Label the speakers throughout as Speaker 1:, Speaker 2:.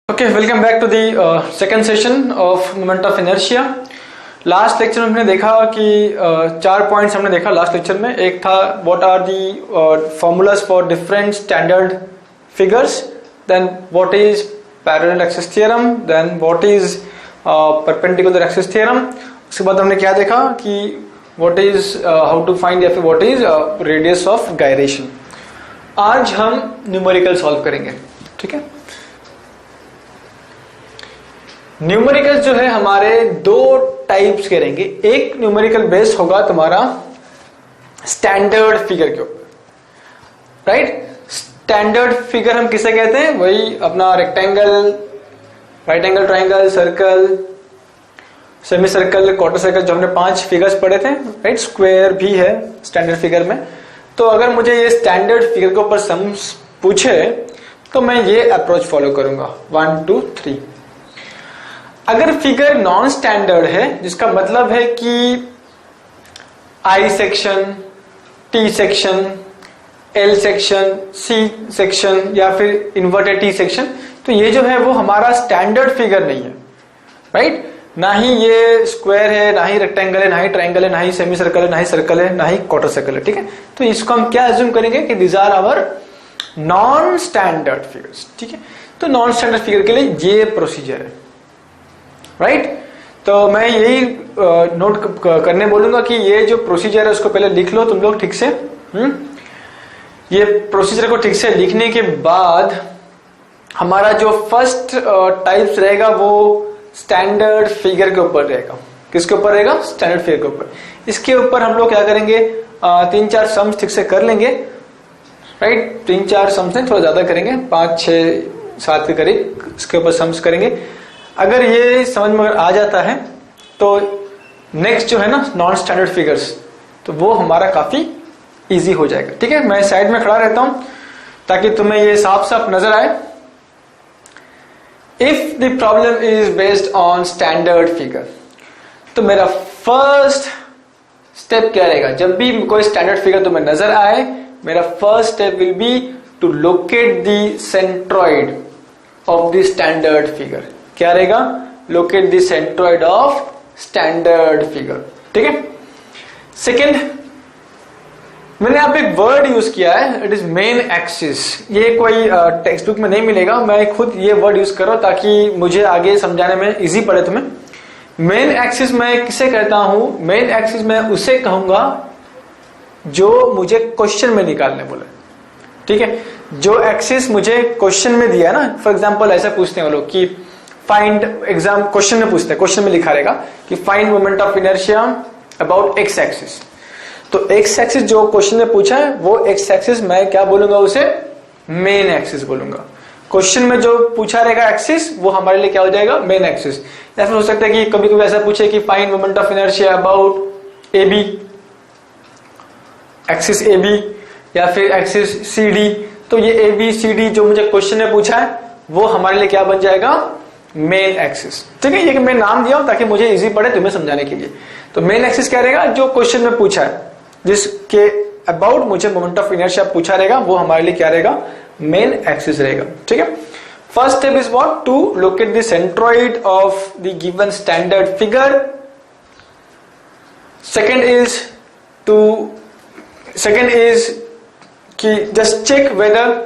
Speaker 1: Okay, welcome back to the second session of moment of inertia. Last lecture में हमने देखा कि चार पॉइंट्स हमने देखा लास्ट लेक्चर में. एक था what are the formulas for different standard figures, then what is parallel axis theorem, then what is perpendicular axis theorem. उसके बाद हमने क्या देखा कि what is how to find या फिर what is radius of gyration. आज हम न्यूमेरिकल सॉल्व करेंगे. ठीक है, न्यूमेरिकल जो है हमारे दो टाइप्स के रहेंगे. एक न्यूमेरिकल बेस्ड होगा तुम्हारा स्टैंडर्ड फिगर के ऊपर. राइट, स्टैंडर्ड फिगर हम किसे कहते हैं? वही अपना rectangle, right angle triangle, circle, semi circle, quarter circle, जो हमने 5 फिगर्स पढ़े थे. राइट, स्क्वायर भी है स्टैंडर्ड फिगर में. तो अगर मुझे ये स्टैंडर्ड फिगर के ऊपर सम्स पूछे तो मैं ये अप्रोच फॉलो करूंगा 1 2 3. अगर फिगर नॉन स्टैंडर्ड है, जिसका मतलब है कि I section, T section, L section, C section या फिर इन्वर्टेड टी सेक्शन, तो ये जो है वो हमारा स्टैंडर्ड फिगर नहीं है. राइट, ना ही ये स्क्वायर है, ना ही रेक्टेंगल है, ना ही ट्रायंगल है, ना ही सेमी सर्कल है, ना ही सर्कल है, ना ही क्वार्टर सर्कल है. ठीक है, तो इसको हम क्या अज्यूम करेंगे कि these are our non standard figures. ठीक है, तो नॉन स्टैंडर्ड फिगर के लिए ये प्रोसीजर है. राइट, तो मैं यही नोट करने बोलूंगा कि ये जो प्रोसीजर है उसको पहले लिख लो तुम लोग ठीक से. ये प्रोसीजर को ठीक से लिखने के बाद हमारा जो फर्स्ट टाइप्स रहेगा वो स्टैंडर्ड फिगर के ऊपर रहेगा. किसके ऊपर रहेगा? स्टैंडर्ड फिगर के ऊपर. इसके ऊपर हम लोग क्या करेंगे, 3-4 सम्स ठीक से कर लेंगे. राइट, 3-4 सम्स नहीं, थोड़ा ज्यादा करेंगे, 5 6 7 के करीब इसके ऊपर सम्स करेंगे. अगर ये समझ में आ जाता है तो नेक्स्ट जो है ना नॉन स्टैंडर्ड फिगर्स, तो वो हमारा काफी इजी हो जाएगा. ठीक है, मैं साइड में खड़ा रहता हूं ताकि तुम्हें ये साफ साफ नजर आए. If the problem is based on standard figure, तो मेरा फर्स्ट स्टेप क्या रहेगा? जब भी कोई स्टैंडर्ड फिगर तुम्हें नजर आए, मेरा first step will be to locate the centroid of the standard figure. क्या रहेगा? Locate the centroid of standard figure. ठीक है. सेकेंड, मैंने यहाँ पे एक वर्ड यूज किया है, इट इज मेन एक्सिस. ये कोई टेक्स्ट बुक में नहीं मिलेगा, मैं खुद ये वर्ड यूज कर रहा हूं ताकि मुझे आगे समझाने में इजी पड़े तुम्हें. मेन एक्सिस मैं किसे कहता हूं? मेन एक्सिस मैं उसे कहूंगा जो मुझे क्वेश्चन में निकालने बोले. ठीक है, जो एक्सिस मुझे क्वेश्चन में दिया है ना, फॉर एग्जाम्पल ऐसा पूछते हैं वो लोग कि फाइंड, एग्जाम क्वेश्चन में पूछते हैं, क्वेश्चन में लिखा रहेगा कि find moment of inertia about x axis. तो एक्स एक्सिस जो क्वेश्चन में पूछा है वो एक्स एक्सिस मैं क्या बोलूंगा? उसे मेन एक्सिस बोलूंगा. क्वेश्चन में जो पूछा रहेगा एक्सिस वो हमारे लिए क्या हो जाएगा? Main axis. या फिर हो सकता है कि कभी कभी ऐसा पूछे कि find moment of inertia about A B, axis A B या फिर एक्सिस सी डी. तो ये ए बी सी डी जो मुझे क्वेश्चन में पूछा है वो हमारे लिए क्या बन जाएगा? Main axis. ठीक है, ये मैं नाम दिया हूं ताकि मुझे इजी पड़े तुम्हें समझाने के लिए. तो मेन एक्सिस क्या रहेगा? जो क्वेश्चन में पूछा है, जिसके अबाउट मुझे मोमेंट ऑफ इनर्शिया पूछा रहेगा, वो हमारे लिए क्या रहेगा? मेन एक्सिस रहेगा. ठीक है. First step is what? To locate the centroid of the given standard figure. Second is कि जस्ट चेक वेदर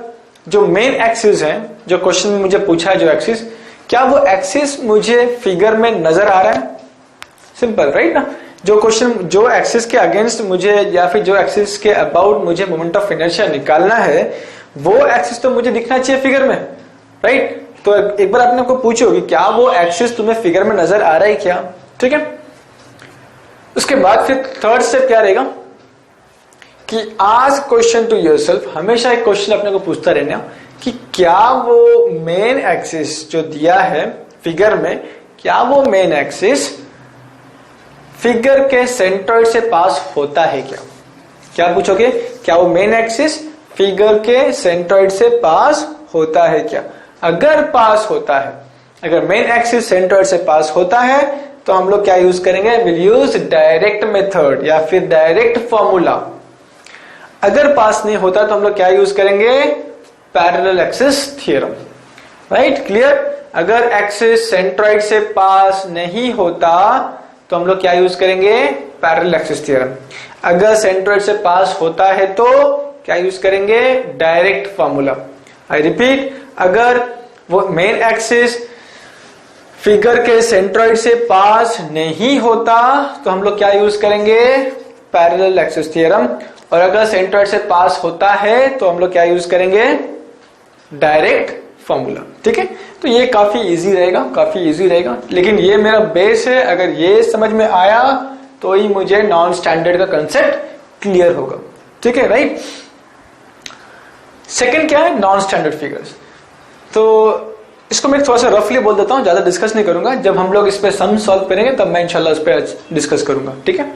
Speaker 1: जो मेन एक्सिस है, जो क्वेश्चन में मुझे पूछा है जो एक्सिस, क्या वो एक्सिस मुझे फिगर में नजर आ रहा है? सिंपल, राइट ना. जो क्वेश्चन, जो एक्सिस के अगेंस्ट मुझे या फिर जो एक्सिस के अबाउट मुझे मोमेंट ऑफ इनर्शिया निकालना है, वो एक्सिस तो मुझे दिखना चाहिए फिगर में. राइट, तो एक बार आपने आपको पूछो कि क्या वो एक्सिस तुम्हें फिगर में नजर आ रहा है क्या? ठीक है. उसके बाद फिर थर्ड स्टेप क्या रहेगा कि आस्क क्वेश्चन टू योरसेल्फ. हमेशा एक क्वेश्चन अपने को पूछता रहना कि क्या वो मेन एक्सिस जो दिया है फिगर में, क्या वो मेन एक्सिस फिगर के सेंट्रॉइड से पास होता है क्या? क्या पूछोगे? क्या वो मेन एक्सिस फिगर के सेंट्रॉइड से पास होता है क्या? अगर पास होता है, अगर मेन एक्सिस सेंट्रॉइड से पास होता है, तो हम लोग क्या यूज करेंगे? विल यूज डायरेक्ट मेथड या फिर डायरेक्ट फॉर्मूला. अगर पास नहीं होता तो हम लोग क्या यूज करेंगे? Parallel axis theorem. Right, clear. अगर एक्सिस सेंट्रॉइड से पास नहीं होता तो हम लोग क्या यूज करेंगे, पैरेलल एक्सिस थ्योरम। अगर सेंट्रॉइड से पास होता है तो क्या यूज करेंगे, डायरेक्ट फॉर्मूला। आई रिपीट, अगर वो मेन एक्सिस फिगर के सेंट्रॉइड से पास नहीं होता तो हम लोग क्या यूज करेंगे, पैरेलल एक्सिस थ्योरम। और अगर सेंट्रॉइड से पास होता है तो हम लोग क्या यूज करेंगे, डायरेक्ट फॉर्मूला। ठीक है, तो ये काफी इजी रहेगा, लेकिन ये मेरा बेस है। अगर ये समझ में आया तो ही मुझे नॉन स्टैंडर्ड का कंसेप्ट क्लियर होगा। ठीक है, राइट। सेकंड क्या है, नॉन स्टैंडर्ड फिगर्स। तो इसको मैं थोड़ा सा रफली बोल देता हूं, ज्यादा डिस्कस नहीं करूंगा। जब हम लोग इस पे सम सॉल्व करेंगे तब मैं इंशाल्लाह इस पे डिस्कस करूंगा। ठीक है,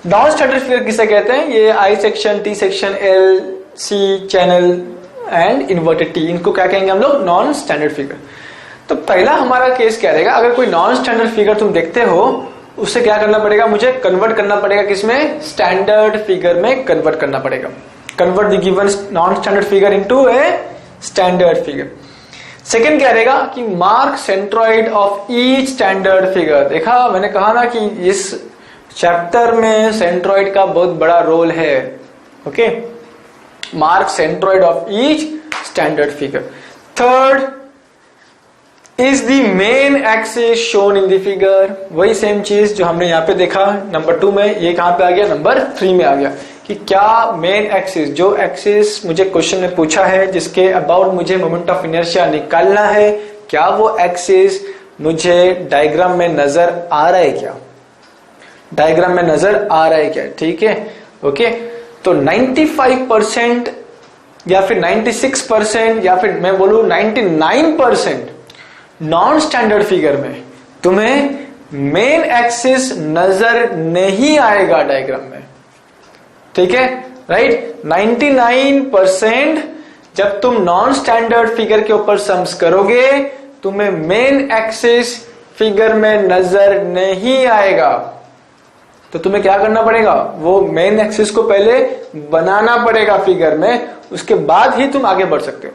Speaker 1: नॉन स्टैंडर्ड फिगर किसे कहते हैं, ये I section, T section, L, C channel and inverted T, इनको क्या कहेंगे हम लोग, नॉन स्टैंडर्ड फिगर। तो पहला हमारा केस क्या रहेगा, अगर कोई नॉन स्टैंडर्ड फिगर तुम देखते हो उससे क्या करना पड़ेगा, मुझे कन्वर्ट करना पड़ेगा, किसमें, स्टैंडर्ड फिगर में कन्वर्ट करना पड़ेगा। Convert the given non standard figure into a standard figure. Second क्या रहेगा कि mark centroid of each standard figure. देखा, मैंने कहा ना कि इस चैप्टर में सेंट्रॉइड का बहुत बड़ा रोल है। Okay, mark centroid of each standard figure. Third, is the main axis shown in the figure. वही सेम चीज जो हमने यहां पे देखा नंबर 2 में, ये कहां पे आ गया, नंबर 3 में आ गया कि क्या मेन एक्सिस, जो एक्सिस मुझे क्वेश्चन में पूछा है जिसके अबाउट मुझे मोमेंट ऑफ इनर्शिया निकालना है, क्या वो एक्सिस मुझे डायग्राम में नजर आ रहा है, क्या डायग्राम में नजर आ रहा है क्या। ठीक है, ओके। तो 95% या फिर 96% या फिर मैं बोलूं 99% नॉन स्टैंडर्ड फिगर में तुम्हें मेन एक्सिस नजर नहीं आएगा डायग्राम में। ठीक है, राइट। 99% जब तुम नॉन स्टैंडर्ड फिगर के ऊपर सम्स करोगे तुम्हें मेन एक्सिस फिगर में नजर नहीं आएगा। तो तुम्हें क्या करना पड़ेगा, वो मेन एक्सिस को पहले बनाना पड़ेगा फिगर में, उसके बाद ही तुम आगे बढ़ सकते हो।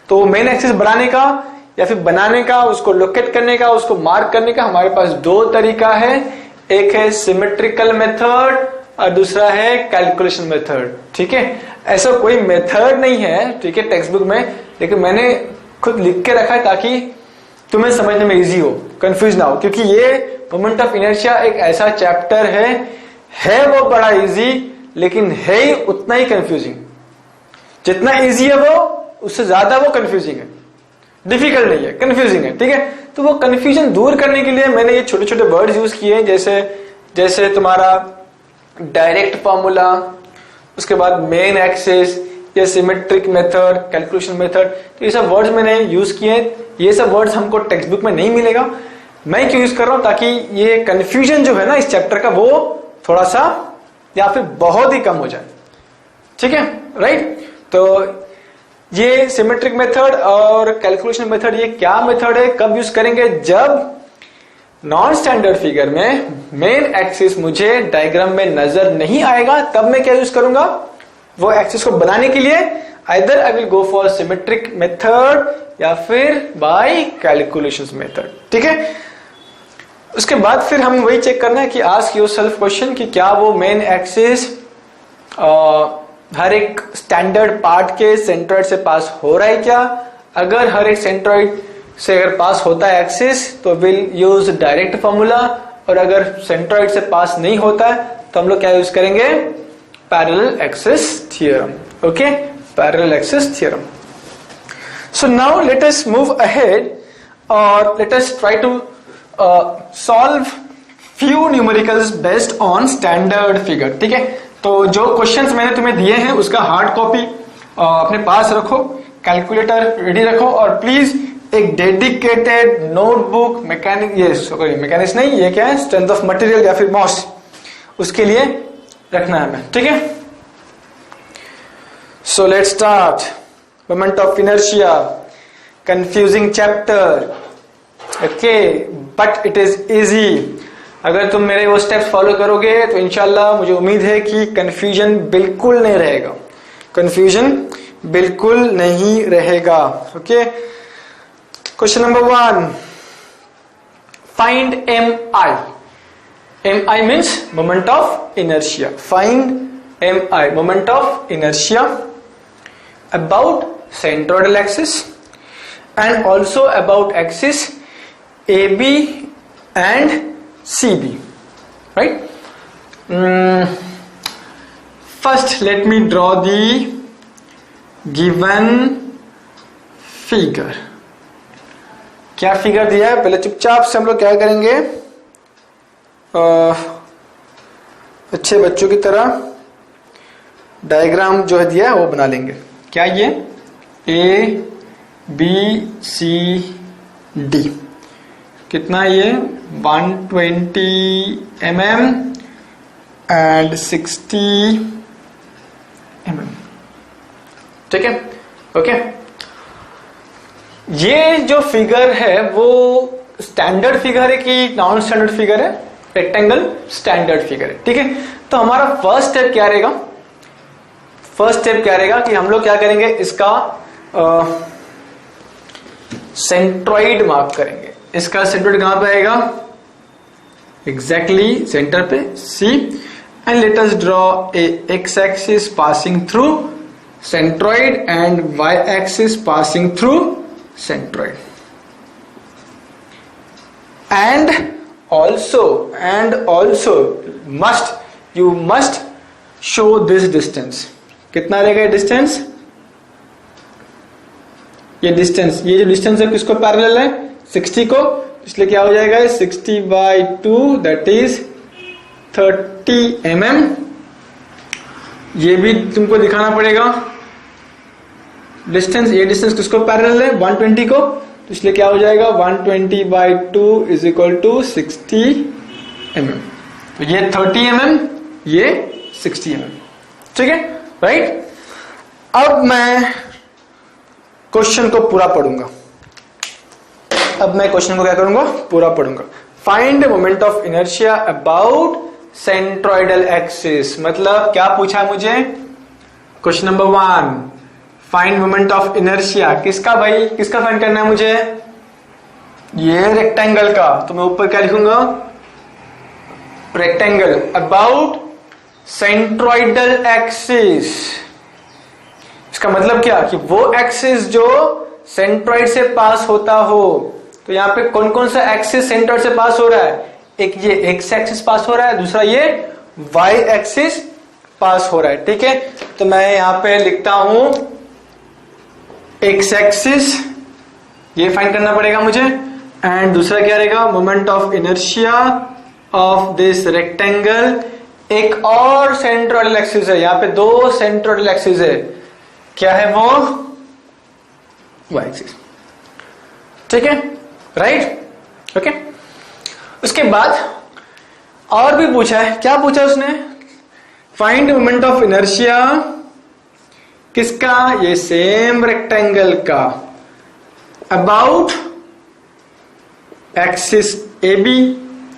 Speaker 1: तो मेन एक्सिस बनाने का या फिर बनाने का, उसको लोकेट करने का, उसको मार्क करने का हमारे पास 2 तरीका है। एक है सिमेट्रिकल मेथड और दूसरा है कैलकुलेशन मेथड। ठीक है, ऐसा कोई मेथड नहीं है, ठीक है, टेक्स्ट बुक में, लेकिन मैंने खुद लिख के रखा है ताकि तुम्हें समझने में इजी हो, कंफ्यूज ना हो। क्योंकि ये मोमेंट ऑफ इनर्शिया एक ऐसा चैप्टर है वो बड़ा इजी, लेकिन है ही उतना ही कंफ्यूजिंग। जितना इजी है वो, उससे ज्यादा वो कंफ्यूजिंग है। डिफिकल्ट नहीं है, कंफ्यूजिंग है। ठीक है, तो वो कंफ्यूजन दूर करने के लिए मैंने ये छोटे छोटे वर्ड्स यूज किए, जैसे तुम्हारा डायरेक्ट फॉर्मूला, उसके बाद मेन एक्सिस, या सिमेट्रिक मेथड, कैलकुलेशन मेथड, तो ये सब वर्ड्स मैंने यूज किए। ये सब वर्ड्स हमको टेक्स्ट बुक में नहीं मिलेगा। मैं क्यों यूज कर रहा हूं, ताकि ये कंफ्यूजन जो है ना इस चैप्टर का, वो थोड़ा सा या फिर बहुत ही कम हो जाए। ठीक है, राइट। तो ये सिमेट्रिक मेथड और कैलकुलेशन मेथड, ये क्या मेथड है, कब यूज करेंगे, जब नॉन स्टैंडर्ड फिगर में मेन एक्सिस मुझे डायग्राम में नजर नहीं आएगा, तब मैं क्या यूज करूंगा, वो एक्सिस को बनाने के लिए either I will go for symmetric method या फिर बाय कैलकुलेशंस मेथड। ठीक है, उसके बाद फिर हमें वही चेक करना है कि आस्क योरसेल्फ क्वेश्चन कि क्या वो मेन एक्सिस हर एक स्टैंडर्ड पार्ट के सेंट्रॉइड से पास हो रहा है क्या। अगर हर एक सेंट्रॉइड से अगर पास होता है एक्सिस तो विल यूज डायरेक्ट फॉर्मूला, और अगर सेंट्रॉइड से पास नहीं होता है तो हम लोग क्या यूज करेंगे, parallel axis theorem. Okay, parallel axis theorem. So now let us move ahead or let us try to solve few numericals based on standard figure। ठीक है, तो जो क्वेश्चंस मैंने तुम्हें दिए हैं उसका हार्ड कॉपी अपने पास रखो, कैलकुलेटर रेडी रखो, और प्लीज एक डेडिकेटेड नोटबुक, मैकेनिक्स नहीं, ये क्या है, स्ट्रेंथ ऑफ मटेरियल या फिर मॉस, उसके लिए रखना है। ठीक है, so let's start. Moment of inertia, confusing chapter, okay, but it is easy. अगर तुम मेरे वो स्टेप्स फॉलो करोगे तो इंशाल्लाह मुझे उम्मीद है कि कंफ्यूजन बिल्कुल नहीं रहेगा, कंफ्यूजन बिल्कुल नहीं रहेगा। Okay, question number 1, find MI. MI means moment of inertia. Find MI, moment of inertia about centroidal axis and also about axis AB and CB, right? First let me draw the given figure. क्या figure दिया है, पहले चुपचाप से हम लोग क्या करेंगे, अच्छे बच्चों की तरह डायग्राम जो है दिया है वो बना लेंगे. क्या ये ABCD कितना, ये 120 mm एंड 60 mm. ठीक है, ओके. ये जो फिगर है वो स्टैंडर्ड फिगर है कि नॉन स्टैंडर्ड फिगर है? रेक्टेंगल स्टैंडर्ड फिगर है. ठीक है, तो हमारा फर्स्ट स्टेप क्या रहेगा? फर्स्ट स्टेप क्या रहेगा कि हम लोग क्या करेंगे, इसका सेंट्रॉइड मार्क करेंगे. इसका सेंट्रॉइड कहां पे आएगा? एग्जैक्टली सेंटर पे C. And let us draw a x axis passing through centroid and y axis passing through centroid. And also you must show this distance. कितना रहेगा ये डिस्टेंस? ये डिस्टेंस, ये जो डिस्टेंस है किसको पैरेलल है? 60 को. इसलिए क्या हो जाएगा 60/2 दैट इज 30 mm. ये भी तुमको दिखाना पड़ेगा डिस्टेंस. ये डिस्टेंस किसको पैरेलल है? 120 को. तो इसलिए क्या हो जाएगा 120/2 इज इक्वल टू 60 mm. तो ये 30 mm, ये 60 mm. ठीक है, राइट. अब मैं क्वेश्चन को पूरा पढ़ूंगा. क्या करूंगा? पूरा पढ़ूंगा. Find moment of inertia about centroidal axis. मतलब क्या पूछा मुझे? Question number 1, find moment of inertia. किसका भाई? किसका फाइंड करना है मुझे? ये रेक्टेंगल का. तो मैं ऊपर क्या लिखूंगा? Rectangle about centroidal axis. इसका मतलब क्या कि वो एक्सिस जो सेंट्रोइड से पास होता हो. तो यहां पे कौन कौन सा एक्सिस सेंट्रोइड से पास हो रहा है? एक ये एक्स एक्सिस पास हो रहा है, दूसरा ये वाई एक्सिस पास हो रहा है. ठीक है, तो मैं यहां पे लिखता हूं एक्स एक्सिस, ये फाइंड करना पड़ेगा मुझे. एंड दूसरा क्या रहेगा? Moment of inertia of this rectangle. एक और सेंट्रोइडल एक्सिस है, यहां पे 2 सेंट्रोइडल एक्सिस है. क्या है वो? Y axis. ठीक है, राइट, ओके. उसके बाद और भी पूछा है. क्या पूछा उसने? फाइंड मोमेंट ऑफ इनर्शिया किसका? ये सेम रेक्टेंगल का about axis AB.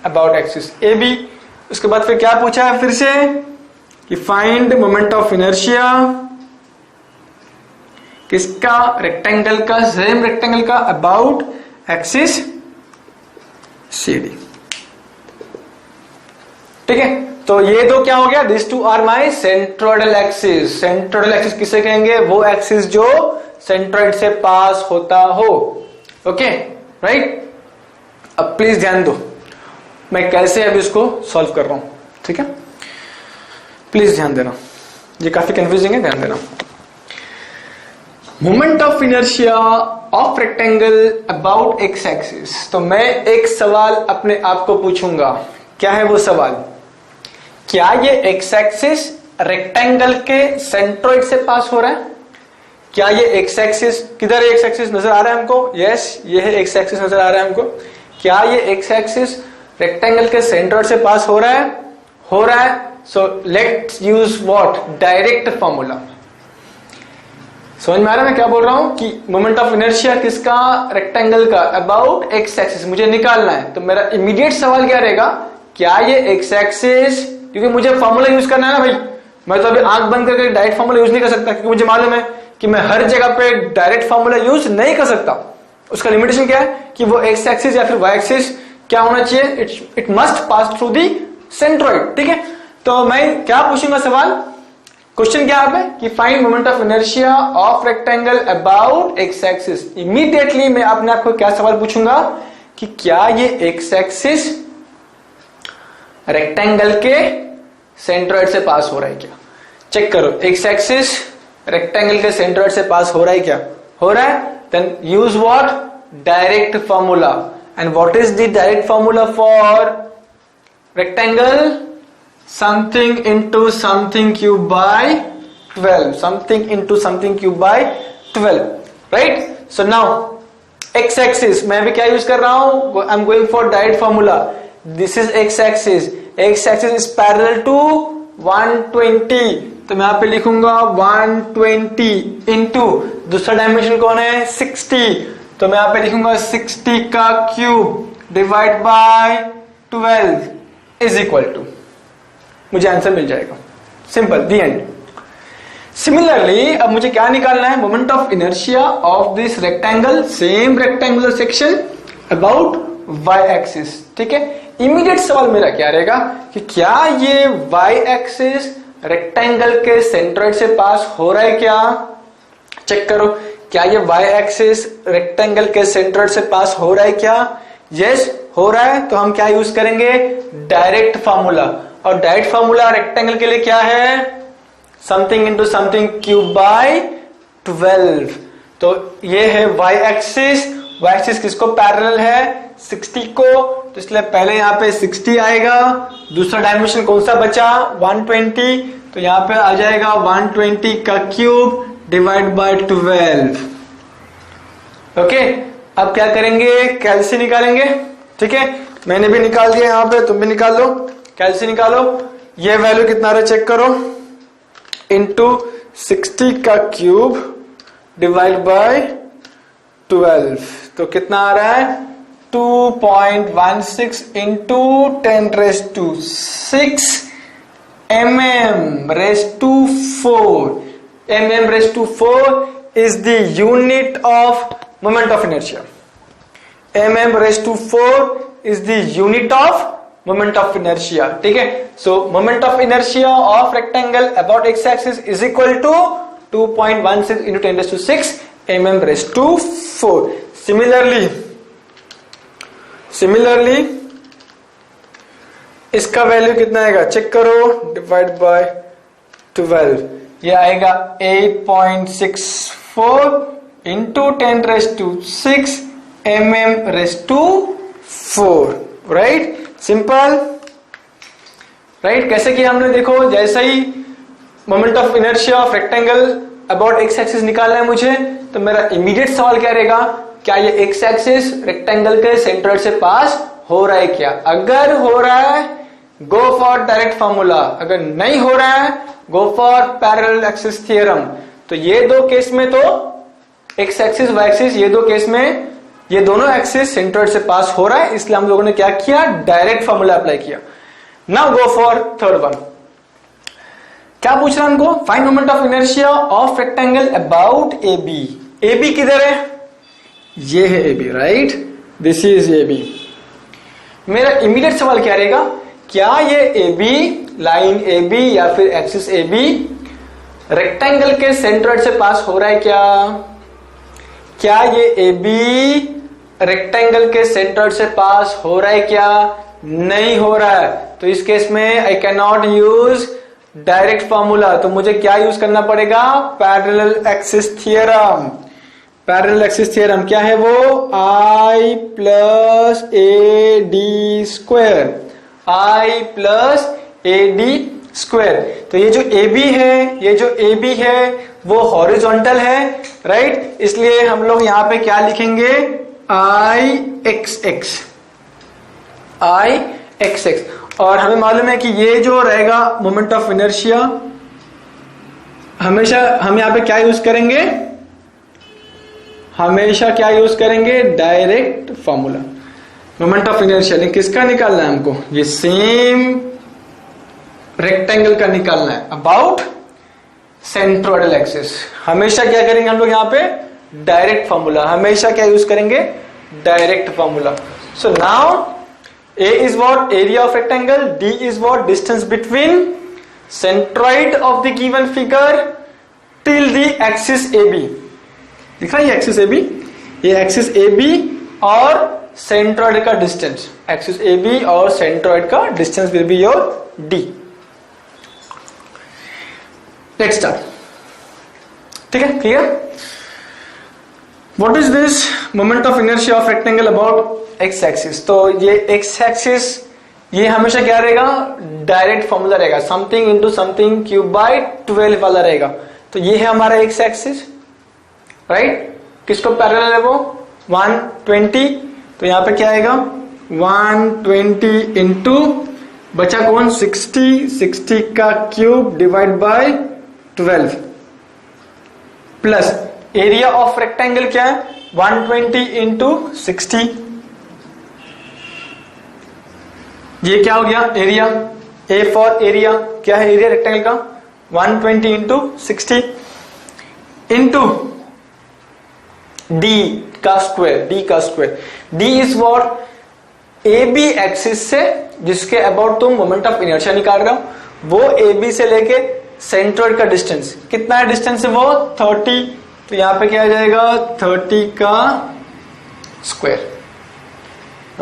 Speaker 1: About axis AB. उसके बाद फिर क्या पूछा है फिर से कि फाइंड मोमेंट ऑफ इनर्शिया किसका? रेक्टेंगल का, सेम रेक्टेंगल का अबाउट एक्सिस CD. ठीक है, तो ये दो क्या हो गया? This two are my centroidal axis. Centroidal axis किसे कहेंगे? वो एक्सिस जो सेंट्रोइड से पास होता हो. Okay, right. अब प्लीज ध्यान दो मैं कैसे अब इसको सॉल्व कर रहा हूं. ठीक है, प्लीज ध्यान देना, ये काफी कंफ्यूजिंग है, ध्यान देना. Moment of inertia of rectangle about x axis. तो मैं एक सवाल अपने आप को पूछूंगा. क्या है वो सवाल? क्या ये एक्स एक्सिस रेक्टेंगल के सेंट्रोइड से पास हो रहा है? क्या ये एक्स एक्सिस, किधर एक्स एक्सिस नजर आ रहा है हमको? यस, ये है एक्स एक्सिस नजर आ रहा है हमको. क्या ये एक्स एक्सिस रेक्टेंगल के सेंट्रोइड से पास हो रहा है? हो रहा है. So let's use what? Direct formula. समझ में आ रहा है मैं क्या बोल रहा हूं? कि मोमेंट ऑफ इनर्शिया किसका? रेक्टेंगल का अबाउट एक्स एक्सिस मुझे निकालना है. तो मेरा इमीडिएट सवाल क्या रहेगा? क्या ये एक्स एक्सिस, क्योंकि मुझे फॉर्मूला यूज करना है ना भाई. मैं तो अभी आंख बंद करके डायरेक्ट फॉर्मूला यूज नहीं कर सकता, क्योंकि मुझे मालूम है कि मैं हर जगह पे डायरेक्ट फॉर्मूला यूज नहीं कर सकता. उसका लिमिटेशन क्या है कि वो एक्स एक्सिस या फिर वाई एक्सिस क्या होना चाहिए, it must pass through the centroid. ठीक है, तो मैं क्या पूछूंगा सवाल, क्वेश्चन क्या है कि find moment of inertia of rectangle about x axis. Immediately मैं अपने आप को क्या सवाल पूछूंगा कि क्या ये एक्स एक्सिस रेक्टेंगल के सेंट्रॉइड से पास हो रहा है क्या। चेक करो, एक्स एक्सिस रेक्टेंगल के सेंट्रॉइड से पास हो रहा है क्या, हो रहा है। Then use what, direct formula. And what is the direct formula for rectangle, something into something cube by 12, something into something cube by 12, right? So now x axis मैं भी क्या यूज कर रहा हूं, I'm going for direct formula. This is x axis, x axis is parallel to 120, तो मैं यहां पे लिखूंगा 120 into दूसरा डायमेंशन कौन है 60, तो मैं यहां पे लिखूंगा 60 का cube divide by 12 is equal to, मुझे आंसर मिल जाएगा। Simple, the end. सिमिलरली अब मुझे क्या निकालना है, moment of inertia of this rectangle, same rectangular section about y axis. ठीक है, इमीडिएट सवाल मेरा क्या रहेगा कि क्या ये वाई एक्सिस रेक्टेंगल के सेंट्रॉइड से पास हो रहा है क्या। चेक करो, क्या ये वाई एक्सिस रेक्टेंगल के सेंट्रॉइड से पास हो रहा है क्या। यस हो रहा है, तो हम क्या यूज करेंगे, डायरेक्ट फार्मूला। और डायरेक्ट फार्मूला रेक्टेंगल के लिए क्या है, something into something cube by 12। तो ये है वाई एक्सिस, वाई एक्सिस किसको पैरेलल है 60 को, तो इसलिए पहले यहाँ पे 60 आएगा, दूसरा डायमेंशन कौन सा बचा 120, तो यहाँ पे आ जाएगा 120 का क्यूब डिवाइड बाय 12। ओके, अब क्या करेंगे, कैलसी निकालेंगे। ठीक है, मैंने भी निकाल दिया, यहाँ पे तुम भी निकाल लो, कैलसी निकालो। ये वैल्यू कितना रहा चेक करो, इंटू 60 का क्यूब डिवाइड बाय 12, तो कितना आ रहा है 2.16 into 10⁶ mm raised to 4, mm raised to 4 is the unit of moment of inertia. mm raised to 4 is the unit of moment of inertia. ठीक है, so moment of inertia of rectangle about x axis is equal to 2.16 into 10⁶ mm raised to 4. Similarly इसका value कितना आएगा check करो, divide by 12, ये आएगा 8.64 into 10⁶ mm raised to 4. Right, simple right. कैसे किया हमने, देखो जैसे ही moment of inertia of rectangle about x axis निकालना है मुझे, तो मेरा इमीडिएट सवाल क्या रहेगा, क्या ये एक्स एक्सिस रेक्टेंगल के सेंट्रॉइड से पास हो रहा है क्या। अगर हो रहा है गो फॉर डायरेक्ट फार्मूला, अगर नहीं हो रहा है गो फॉर पैरेलल एक्सिस थ्योरम। तो ये दो केस में तो एक्स एक्सिस वाई एक्सिस, ये दो केस में ये दोनों एक्सिस सेंट्रॉइड से पास हो रहा है, इसलिए हम लोगों ने क्या किया, डायरेक्ट फार्मूला अप्लाई किया। Now go for third one. क्या पूछ रहा है हमको, find moment of inertia of rectangle about A b. A b किधर है, ये है a b, right, this is a b. मेरा इमीडिएट सवाल क्या रहेगा, क्या ये a b, line a B या फिर एक्सिस ए बी रेक्टेंगल के सेंट्रॉइड से पास हो रहा है क्या ये ए बी रेक्टेंगल के सेंट्रॉइड से पास हो रहा है क्या, नहीं हो रहा है। तो इस केस में I can not use direct formula, तो मुझे क्या यूज करना पड़ेगा, parallel axis theorem. Parallel axis theorem क्या है वो, I plus A D square, I plus A D square. तो ये जो ए बी है, ये जो ए बी है वो हॉरिजॉन्टल है, राइट, इसलिए हम लोग यहां पे क्या लिखेंगे, आई एक्स एक्स, आई एक्स एक्स। और हमें मालूम है कि ये जो रहेगा मोमेंट ऑफ इनर्शिया, हमेशा हम यहां पे क्या यूज करेंगे, हमेशा क्या यूज करेंगे, direct formula. Moment of inertia लेकिन किसका निकालना है हमको, ये सेम रेक्टेंगल का निकालना है अबाउट सेंट्रोइडल एक्सिस। हमेशा क्या करेंगे हम लोग यहाँ पे डायरेक्ट फॉर्मूला, हमेशा क्या यूज करेंगे, direct formula. So now A is what, area of rectangle, D is what, distance between centroid of the given figure till the axis AB. दिख रहा है ये एक्सिस AB, ये एक्सिस AB और centroid का डिस्टेंस, एक्सिस AB और centroid का distance will be your D. Let's start. ठीक है, clear? What is this moment of inertia of rectangle about x axis? तो ये x axis ये हमेशा क्या रहेगा, डायरेक्ट फॉर्मूला रहेगा, something into something cube by 12 वाला रहेगा. तो ये है हमारा x एक्सिस, राइट? किसको पैरेलल है वो, 120. तो यहां पे क्या आएगा, 120 इंटू बचा कौन, 60 का cube divide by 12 plus area of rectangle क्या है, 120 इंटू 60. ये क्या हो गया, एरिया. ए फॉर एरिया, क्या है एरिया रेक्टेंगल का, 120 इंटू 60 इंटू डी का square. D is what, a B axis से जिसके अबाउट तुम मोमेंट ऑफ इनर्शिया निकाल रहे हो, वो ए बी से लेके सेंट्रोइड का डिस्टेंस कितना है, डिस्टेंस है वो 30. तो यहां पे क्या आ जाएगा, 30 का स्क्वायर.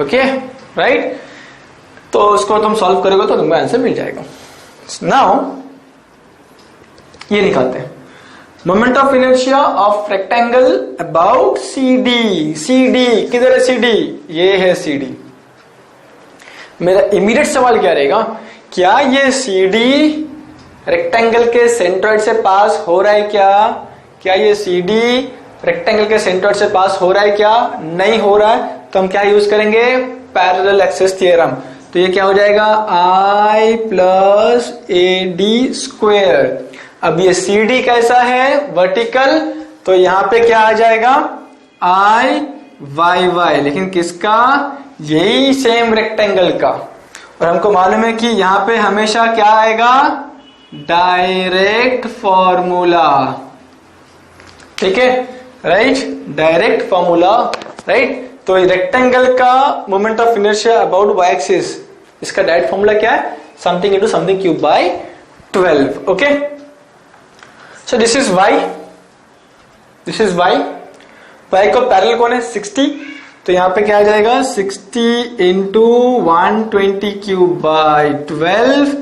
Speaker 1: Okay, right? तो उसको तुम सॉल्व करोगे तो तुमको आंसर मिल जाएगा. नाउ ये निकालते हैं, moment of inertia of rectangle about CD. CD किधर है, CD ये है CD. मेरा इमीडिएट सवाल क्या रहेगा, क्या ये CD रेक्टेंगल के सेंट्रोइड से पास हो रहा है क्या ये CD रेक्टेंगल के सेंट्रोइड से पास हो रहा है क्या, नहीं हो रहा है. तो हम क्या यूज करेंगे, पैरेलल एक्सिस थ्योरम. तो ये क्या हो जाएगा, I प्लस AD स्क्वायर. अब ये CD कैसा है, वर्टिकल, तो यहां पे क्या आ जाएगा, IYY, लेकिन किसका, यही सेम रेक्टेंगल का. और हमको मालूम है कि यहां पे हमेशा क्या आएगा, डायरेक्ट फॉर्मूला. ठीक है, राइट, डायरेक्ट फॉर्मूला, राइट. तो रेक्टेंगल का moment of inertia about y axis, इसका डायरेक्ट फॉर्मूला क्या है, something into something cube by 12. Okay, so this is y, this is y. y को पैरेलल कौन है, 60. तो यहां पे क्या आ जाएगा, 60 into 120 cube by 12.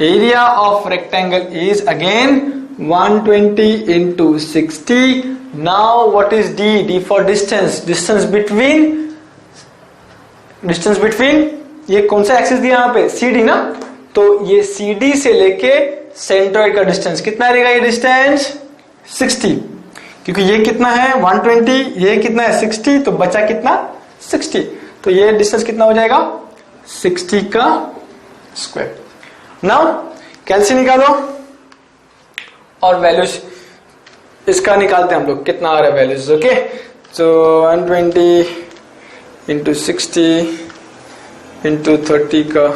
Speaker 1: Area of rectangle is again 120 into 60. Now what is D? D for distance. Distance between ये कौन सा एक्सिस दिया यहाँ पे, CD ना. तो ये CD से लेके सेंट्रोइड का डिस्टेंस कितना रहेगा, ये डिस्टेंस 60. क्योंकि ये कितना है 120, ये कितना है 60, तो बचा कितना 60. तो ये डिस्टेंस कितना हो जाएगा, 60 का स्क्वायर. नाउ कैलसी निकालो और वैल्यूज इसका निकालते हैं हम लोग, कितना आ रहा है वैल्यूज. ओके, सो 120 इंटू 60 इंटू 30 का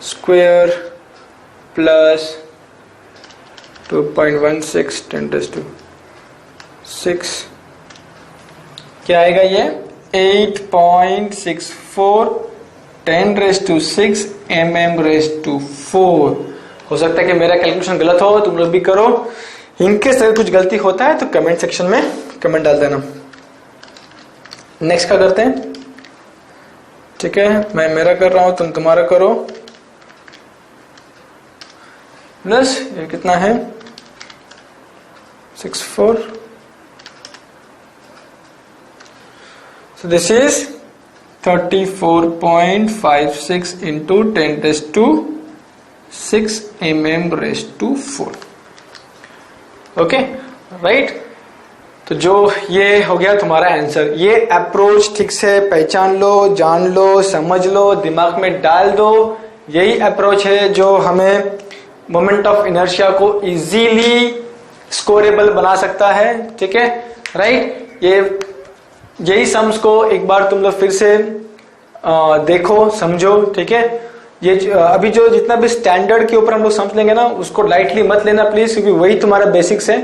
Speaker 1: स्क्वायर प्लस 2.16 10⁻⁶. क्या आएगा ये, 8.64 10⁻⁶ mm⁻⁴. हो सकता है कि मेरा कैलकुलेशन गलत हो, तुम लोग भी करो. इनके से कुछ गलती होता है तो कमेंट सेक्शन में कमेंट डाल देना. नेक्स्ट क्या करते हैं, ठीक है, मैं मेरा कर रहा हूं, तुम तुम्हारा करो. प्लस ये कितना है, 64. सो this is 34.56 into 10⁻⁶ mm⁻⁴. Okay, right. तो जो ये हो गया तुम्हारा आंसर. ये अप्रोच ठीक से पहचान लो, जान लो, समझ लो, दिमाग में डाल दो. यही अप्रोच है जो हमें मोमेंट ऑफ इनर्शिया को इजीली स्कोरेबल बना सकता है. ठीक है, राइट. यही सम्स को एक बार तुम लोग फिर से देखो, समझो. ठीक है, ये अभी जो जितना भी स्टैंडर्ड के ऊपर हम लोग समझ लेंगे ना, उसको लाइटली मत लेना प्लीज, क्योंकि वही तुम्हारा बेसिक्स है.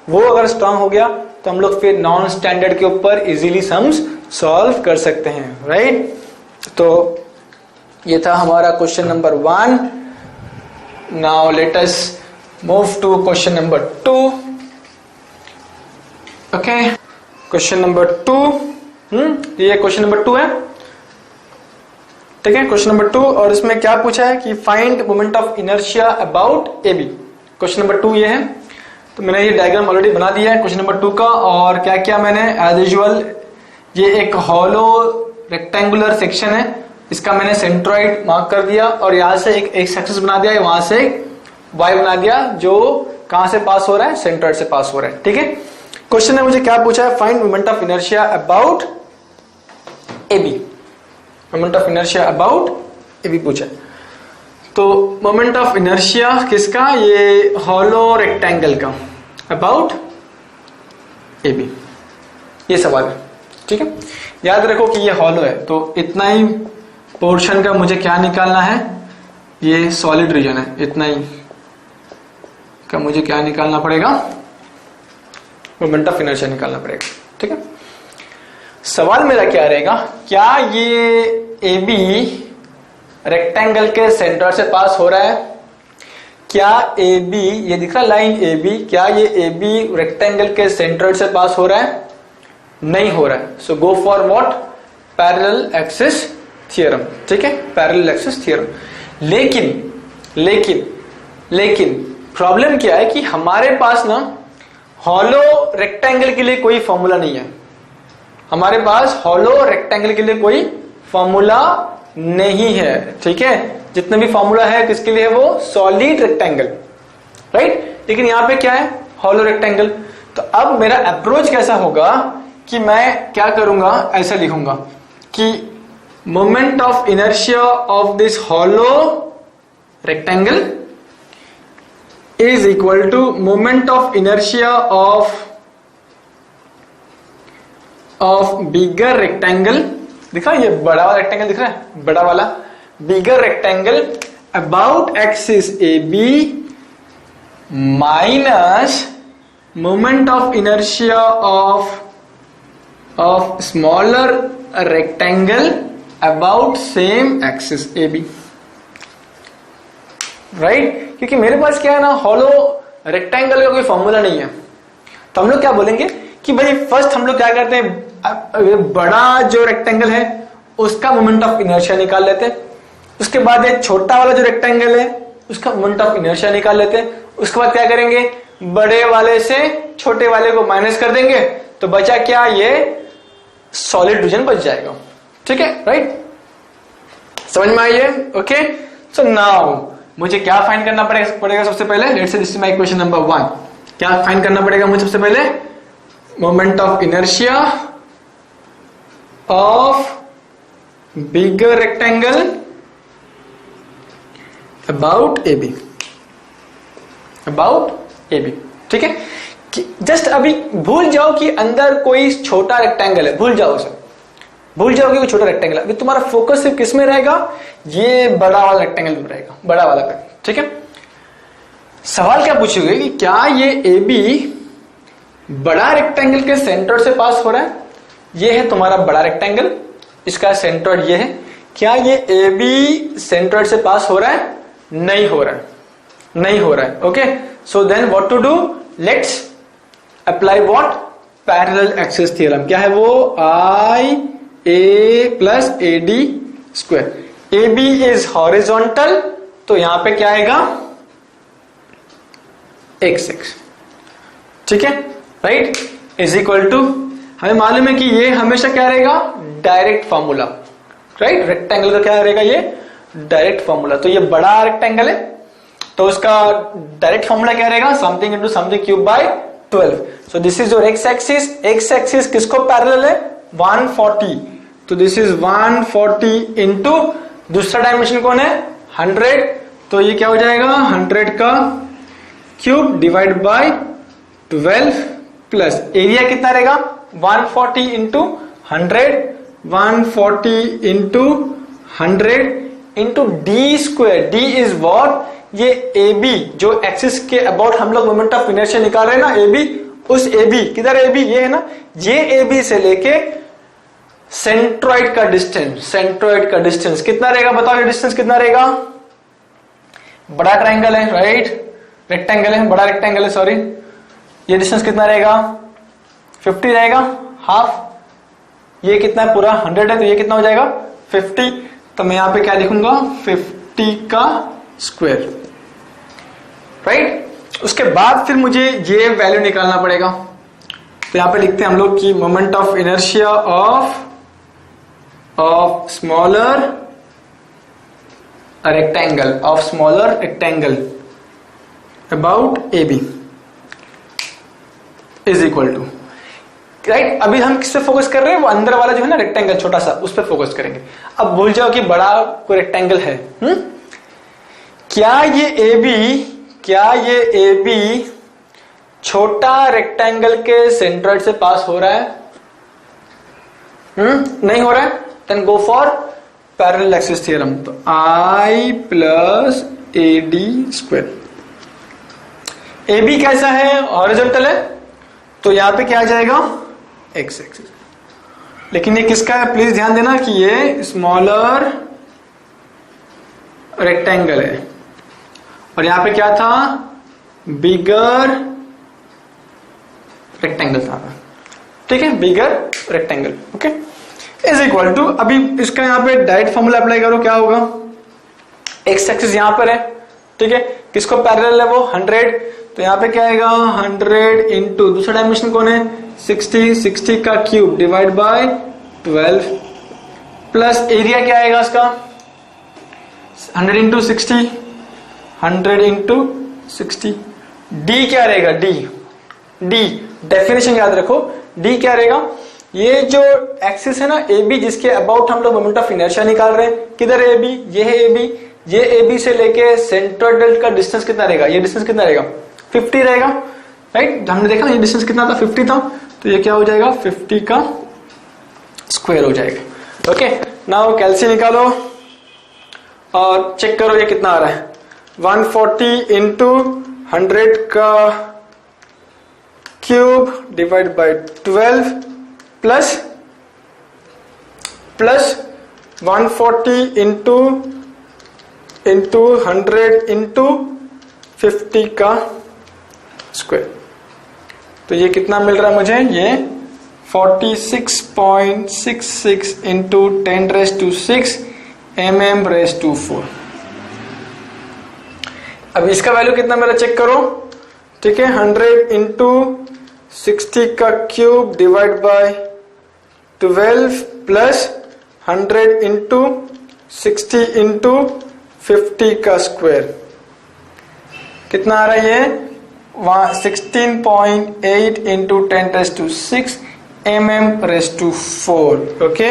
Speaker 1: वो अगर स्ट्रांग हो गया तो हम लोग फिर नॉन स्टैंडर्ड के ऊपर इजीली सम्स सॉल्व कर सकते हैं, राइट। तो ये था हमारा question number 1। Now let us move to question number 2। Okay, question number 2, ये क्वेश्चन नंबर 2 है, ठीक है। क्वेश्चन नंबर 2, और इसमें क्या पूछा है कि find moment of inertia about AB। Question number 2 ये है। तो मैंने ये डायग्राम ऑलरेडी बना दिया है क्वेश्चन नंबर 2 का। और क्या क्या मैंने एज यूजुअल, ये एक हॉलो रेक्टेंगुलर सेक्शन है, इसका मैंने सेंट्रॉइड मार्क कर दिया और यहां से एक एक्स एक्सिस बना दिया, वहां से वाई बना दिया, जो कहां से पास हो रहा है, सेंट्रॉइड से पास हो रहा है, ठीक है। क्वेश्चन ने मुझे क्या पूछा है, find moment of inertia about AB। Moment of inertia about AB पूछा है। तो मोमेंट ऑफ इनर्शिया किसका, ये हॉलो रेक्टेंगल का, अबाउट AB, ये सवाल है, ठीक है। याद रखो कि ये हॉलो है, तो इतना ही पोर्शन का मुझे क्या निकालना है, ये सॉलिड रीजन है, इतना ही का मुझे क्या निकालना पड़ेगा, मोमेंट ऑफ इनर्शिया निकालना पड़ेगा, ठीक है। सवाल मेरा क्या रहेगा, क्या ये AB रेक्टेंगल के सेंटर से पास हो रहा है, क्या AB, ये दिख रहा है लाइन AB, क्या ये AB रेक्टेंगल के सेंटर से पास हो रहा है, नहीं हो रहा है। So go for what, parallel axis theorem, ठीक है, पैरेलल एक्सिस थ्योरम। लेकिन प्रॉब्लम क्या है कि हमारे पास ना हॉलो रेक्टेंगल के लिए कोई फॉर्मूला नहीं है। हमारे पास हॉलो रेक्टेंगल के लिए कोई फॉर्मूला नहीं है, ठीक है। जितने भी फॉर्मूला है किसके लिए है, वो सॉलिड रेक्टेंगल, राइट। लेकिन यहां पे क्या है, हॉलो रेक्टेंगल। तो अब मेरा अप्रोच कैसा होगा कि मैं क्या करूंगा, ऐसा लिखूंगा कि moment of inertia of this hollow rectangle is equal to moment of inertia of bigger rectangle. दिख रहा है, ये बड़ा वाला रेक्टेंगल दिख रहा है, बड़ा वाला bigger rectangle about axis AB minus moment of inertia of smaller rectangle about same axis AB, right. क्योंकि मेरे पास क्या है ना, हॉलो रेक्टेंगल का कोई फॉर्मूला नहीं है। तो हम लोग क्या बोलेंगे कि भाई फर्स्ट हम लोग क्या करते हैं, बड़ा जो रेक्टेंगल है उसका मोमेंट ऑफ इनर्शिया निकाल लेते हैं। उसके बाद ये छोटा वाला जो रेक्टेंगल है उसका मोमेंट ऑफ इनर्शिया निकाल लेते हैं। उसके बाद क्या करेंगे, बड़े वाले से छोटे वाले को माइनस कर देंगे, तो बचा क्या, ये सॉलिड रीजन बच जाएगा, ठीक है, राइट। समझ में आई है, ओके। सो नाउ मुझे क्या फाइंड करना पड़ेगा सबसे पहले, let's say this is my question number 1। क्या फाइंड करना पड़ेगा मुझे सबसे पहले, moment of inertia of bigger rectangle about AB, ठीक है। जस्ट अभी भूल जाओ कि अंदर कोई छोटा रेक्टेंगल है, भूल जाओ उसे, भूल जाओ कि कोई छोटा रेक्टेंगल है। अभी तुम्हारा फोकस सिर्फ किस में रहेगा, ये बड़ा वाला रेक्टेंगल में रहेगा, बड़ा वाला पे, ठीक है। सवाल क्या पूछोगे कि क्या ये AB बड़ा रेक्टेंगल के सेंटर से पास हो रहा है। ये है तुम्हारा बड़ा रेक्टेंगल, इसका सेंटर ये है, क्या ये AB सेंटर से पास हो रहा है, नहीं हो रहा है, okay. So then what to do, let's apply what, parallel axis theorem. क्या है वो, IA plus AD square. AB is horizontal, तो यहां पे क्या आएगा, XX, ठीक है, राइट, इज इक्वल टू, हमें मालूम है कि ये हमेशा क्या रहेगा, डायरेक्ट फॉर्मूला, राइट। रेक्टेंगल का क्या रहेगा, ये डायरेक्ट फॉर्मूला। तो ये बड़ा रेक्टेंगल है, तो उसका डायरेक्ट फॉर्मूला क्या रहेगा, something into something cube by 12। So this is your x axis. X axis किसको पैरेलल है, 140। तो दिस इज 140 इंटू दूसरा डायमेंशन कौन है, 100। तो ये क्या हो जाएगा, 100 का cube divide by 12 plus area कितना रहेगा, 140 into 100, 140 into 100 into D square. D is what, ये AB जो एक्सिस के अबाउट हम लोग मोमेंट ऑफ इनर्शिया निकाल रहे हैं ना, AB, उस AB, किधर AB, ये है ना, ये AB से लेके सेंट्रॉइड का डिस्टेंस कितना रहेगा बताओ? ये डिस्टेंस कितना रहेगा? बड़ा ट्रायंगल है, राइट, रेक्टेंगल है, बड़ा रेक्टेंगल है, सॉरी, ये डिस्टेंस कितना रहेगा? 50 रहेगा, हाफ, ये कितना है पूरा 100 है, तो ये कितना हो जाएगा? 50। तो मैं यहां पे क्या लिखूंगा? 50 का स्क्वायर, राइट। उसके बाद फिर मुझे ये वैल्यू निकालना पड़ेगा। तो यहां पे लिखते हैं हम लोग कि moment of inertia of smaller rectangle about AB is equal to, right. अभी हम किस पे फोकस कर रहे हैं? वो अंदर वाला जो है ना रेक्टेंगल छोटा सा, उस पर फोकस करेंगे। अब भूल जाओ कि बड़ा कोई रेक्टेंगल है। क्या ये AB छोटा रेक्टेंगल के सेंट्रॉइड से पास हो रहा है? नहीं हो रहा है, then go for parallel axis theorem. तो I plus AD square. AB कैसा है? हॉरिजॉन्टल है, तो यहां पे क्या आ जाएगा? X axis. लेकिन ये किसका है? प्लीज ध्यान देना कि ये स्मॉलर रेक्टेंगल है, और यहां पे क्या था? बिगर रेक्टेंगल था, ठीक है, bigger rectangle, okay, is equal to, अभी इसका यहां पे डायरेक्ट फॉर्मूला अप्लाई करो, क्या होगा? X एक्सिस यहां पर है, ठीक है, किसको पैरेलल है? वो 100, तो यहां पे क्या आएगा? 100 इंटू दूसरा डायमेंशन कौन है? 60 का cube divide by 12 plus area क्या आएगा इसका? 100 इंटू 60, 100 इंटू 60। डी क्या रहेगा? डी डेफिनेशन याद रखो, डी क्या रहेगा? ये जो एक्सिस है ना AB, जिसके अबाउट हम लोग मोमेंट ऑफ इनर्शिया निकाल रहे हैं, किधर है AB? ये है AB, ये AB से लेके सेंट्रॉइड का डिस्टेंस कितना रहेगा? ये डिस्टेंस कितना रहेगा? 50 रहेगा, राइट। हमने देखा ये डिस्टेंस कितना था? 50 था, तो ये क्या हो जाएगा? 50 का स्क्वायर हो जाएगा, ओके। नाउ कैल्सी निकालो और चेक करो ये कितना आ रहा है। 140 इंटू 100 का cube divide by 12 plus 140 into 100 into 50 का स्क्वायर। तो ये कितना मिल रहा है मुझे? ये 46.66 इंटू 10⁻⁶ mm⁻⁴। अब इसका वैल्यू कितना मेरा चेक करो, ठीक है। 100 इंटू 60 का cube divide by 12 plus 100 into 60 into 50 का स्क्वायर, कितना आ रहा है? ये 16.8 इंटू 10⁻⁶ mm⁻⁴, ओके,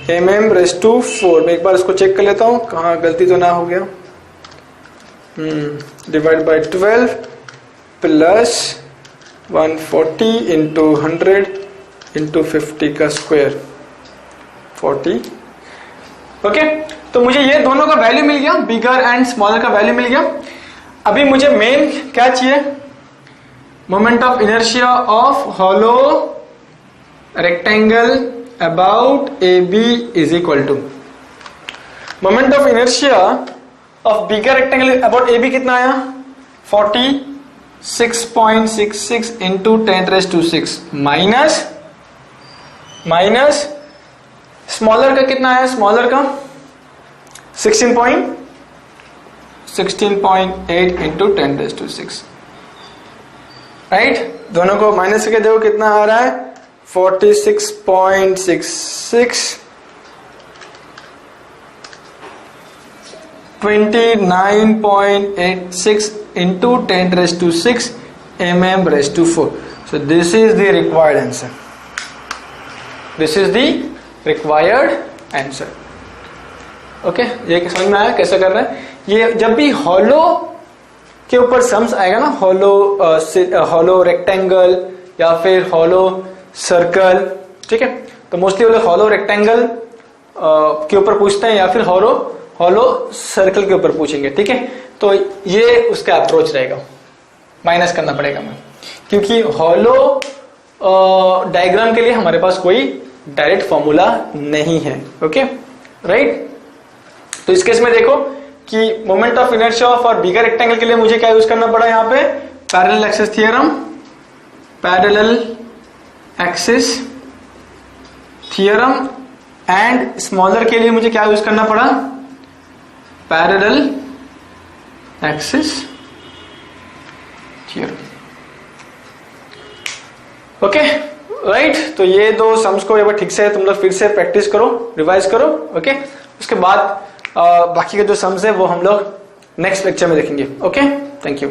Speaker 1: mm⁻⁴। मैं एक बार इसको चेक कर लेता हूं, कहाँ गलती तो ना हो गया। Divide by 12 plus 140 into 100 into 50 का स्क्वायर 40, ओके। तो मुझे ये दोनों का वैल्यू मिल गया, बिगर एंड स्मॉलर का वैल्यू मिल गया। अभी मुझे मेन क्या चाहिए? Moment of inertia of hollow rectangle about AB is equal to moment of inertia of bigger rectangle about AB कितना आया? 46.66 इंटू 10⁻⁶ माइनस स्मॉलर का कितना आया? स्मॉलर का 16.8 इंटू 10⁻⁶, राइट। दोनों को माइनस करके देखो कितना आ रहा है? 46.66 29.86 into 10⁻⁶ mm⁻⁴. So this is the required answer. This is the required answer. Okay, ये समझ में आया कैसे करना है? ये जब भी हॉलो के ऊपर सम्स आएगा ना, हॉलो रेक्टेंगल या फिर हॉलो सर्कल, ठीक है, तो मोस्टली वो लोग हॉलो रेक्टेंगल के ऊपर पूछते हैं या फिर हॉलो सर्कल के ऊपर पूछेंगे, ठीक है। तो ये उसका अप्रोच रहेगा, माइनस करना पड़ेगा हमें। क्योंकि हॉलो डायग्राम के लिए हमारे पास कोई डायरेक्ट फॉर्मूला नहीं है। Okay right. तो इस केस में देखो कि moment of inertia for bigger rectangle के लिए मुझे क्या यूज करना पड़ा यहां पे, parallel axis theorem, parallel axis theorem, and smaller के लिए मुझे क्या यूज करना पड़ा, parallel axis theorem. Okay right. तो ये दो सम्स को एक बार ठीक से तुम लोग फिर से प्रैक्टिस करो, रिवाइज करो। ओके उसके बाद बाकी के जो सम्स है वो हम लोग नेक्स्ट लेक्चर में देखेंगे। Okay thank you.